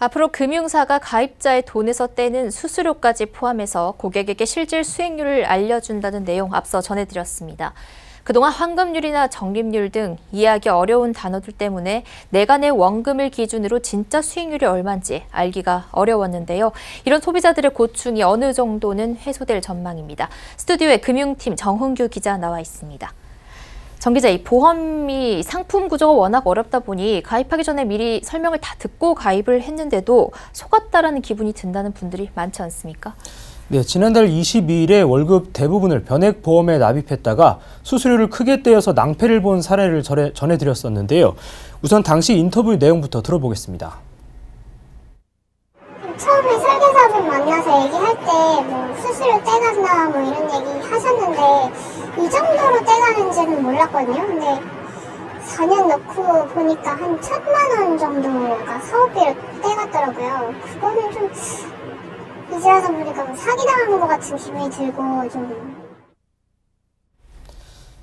앞으로 금융사가 가입자의 돈에서 떼는 수수료까지 포함해서 고객에게 실질 수익률을 알려준다는 내용 앞서 전해드렸습니다. 그동안 환급률이나 적립률 등 이해하기 어려운 단어들 때문에 내가 내 원금을 기준으로 진짜 수익률이 얼마인지 알기가 어려웠는데요. 이런 소비자들의 고충이 어느 정도는 해소될 전망입니다. 스튜디오에 금융팀 정훈규 기자 나와 있습니다. 정 기자, 이 보험이 상품 구조가 워낙 어렵다 보니 가입하기 전에 미리 설명을 다 듣고 가입을 했는데도 속았다라는 기분이 든다는 분들이 많지 않습니까? 네, 지난달 22일에 월급 대부분을 변액보험에 납입했다가 수수료를 크게 떼어서 낭패를 본 사례를 전해드렸었는데요. 우선 당시 인터뷰 내용부터 들어보겠습니다. 처음에 설계사분 만나서 얘기할 때 뭐 수수료 떼간다 뭐 이런 얘기 하셨는데 이 정도로 떼가는지는 몰랐거든요. 근데 4년 넣고 보니까 한 1,000만 원 정도가 사업비로 떼갔더라고요. 그거는 좀 이제 와서 보니까 사기당한 것 같은 기분이 들고 좀.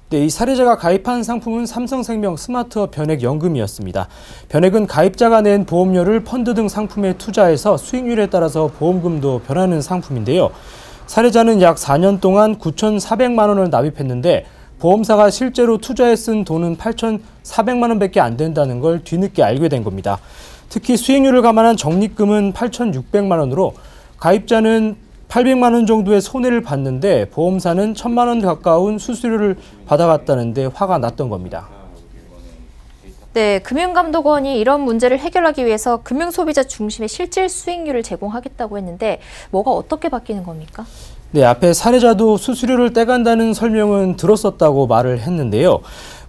네, 이 사례자가 가입한 상품은 삼성생명 스마트업 변액연금이었습니다. 변액은 가입자가 낸 보험료를 펀드 등 상품에 투자해서 수익률에 따라서 보험금도 변하는 상품인데요. 사례자는 약 4년 동안 9,400만 원을 납입했는데 보험사가 실제로 투자에 쓴 돈은 8,400만 원밖에 안 된다는 걸 뒤늦게 알게 된 겁니다. 특히 수익률을 감안한 적립금은 8,600만 원으로 가입자는 800만 원 정도의 손해를 봤는데 보험사는 1,000만 원 가까운 수수료를 받아갔다는데 화가 났던 겁니다. 네, 금융감독원이 이런 문제를 해결하기 위해서 금융소비자 중심의 실질 수익률을 제공하겠다고 했는데 뭐가 어떻게 바뀌는 겁니까? 네, 앞에 사례자도 수수료를 떼간다는 설명은 들었었다고 말을 했는데요.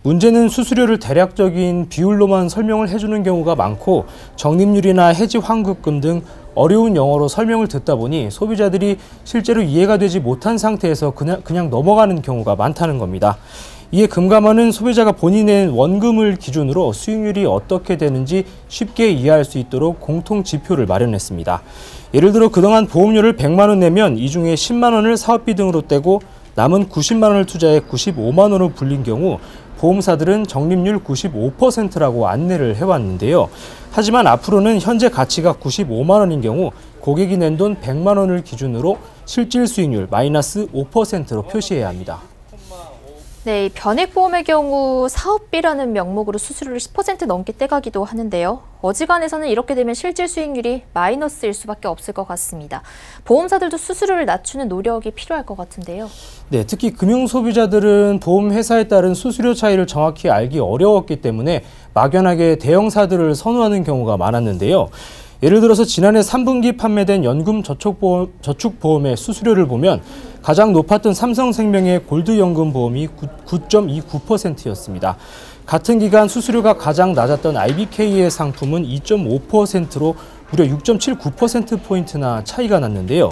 문제는 수수료를 대략적인 비율로만 설명을 해주는 경우가 많고 적립률이나 해지 환급금 등 어려운 영어로 설명을 듣다 보니 소비자들이 실제로 이해가 되지 못한 상태에서 그냥 넘어가는 경우가 많다는 겁니다. 이에 금감원은 소비자가 본인의 원금을 기준으로 수익률이 어떻게 되는지 쉽게 이해할 수 있도록 공통 지표를 마련했습니다. 예를 들어 그동안 보험료를 100만 원 내면 이 중에 10만 원을 사업비 등으로 떼고 남은 90만 원을 투자해 95만 원으로 불린 경우 보험사들은 적립률 95%라고 안내를 해왔는데요. 하지만 앞으로는 현재 가치가 95만 원인 경우 고객이 낸 돈 100만 원을 기준으로 실질 수익률 마이너스 5%로 표시해야 합니다. 네, 변액보험의 경우 사업비라는 명목으로 수수료를 10% 넘게 떼가기도 하는데요. 어지간해서는 이렇게 되면 실질 수익률이 마이너스일 수밖에 없을 것 같습니다. 보험사들도 수수료를 낮추는 노력이 필요할 것 같은데요. 네, 특히 금융소비자들은 보험회사에 따른 수수료 차이를 정확히 알기 어려웠기 때문에 막연하게 대형사들을 선호하는 경우가 많았는데요. 예를 들어서 지난해 3분기 판매된 연금 저축보험의 수수료를 보면 가장 높았던 삼성생명의 골드연금보험이 9.29%였습니다. 같은 기간 수수료가 가장 낮았던 IBK의 상품은 2.5%로 무려 6.79%포인트나 차이가 났는데요.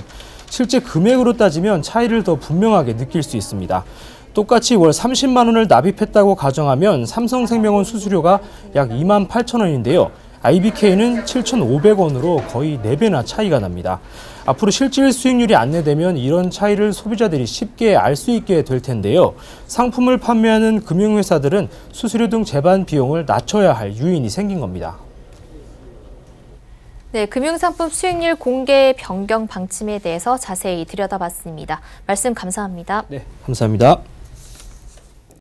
실제 금액으로 따지면 차이를 더 분명하게 느낄 수 있습니다. 똑같이 월 30만 원을 납입했다고 가정하면 삼성생명은 수수료가 약 28,000원인데요. IBK는 7,500원으로 거의 4배나 차이가 납니다. 앞으로 실질 수익률이 안내되면 이런 차이를 소비자들이 쉽게 알 수 있게 될 텐데요. 상품을 판매하는 금융회사들은 수수료 등 제반 비용을 낮춰야 할 요인이 생긴 겁니다. 네, 금융상품 수익률 공개 변경 방침에 대해서 자세히 들여다봤습니다. 말씀 감사합니다. 네, 감사합니다.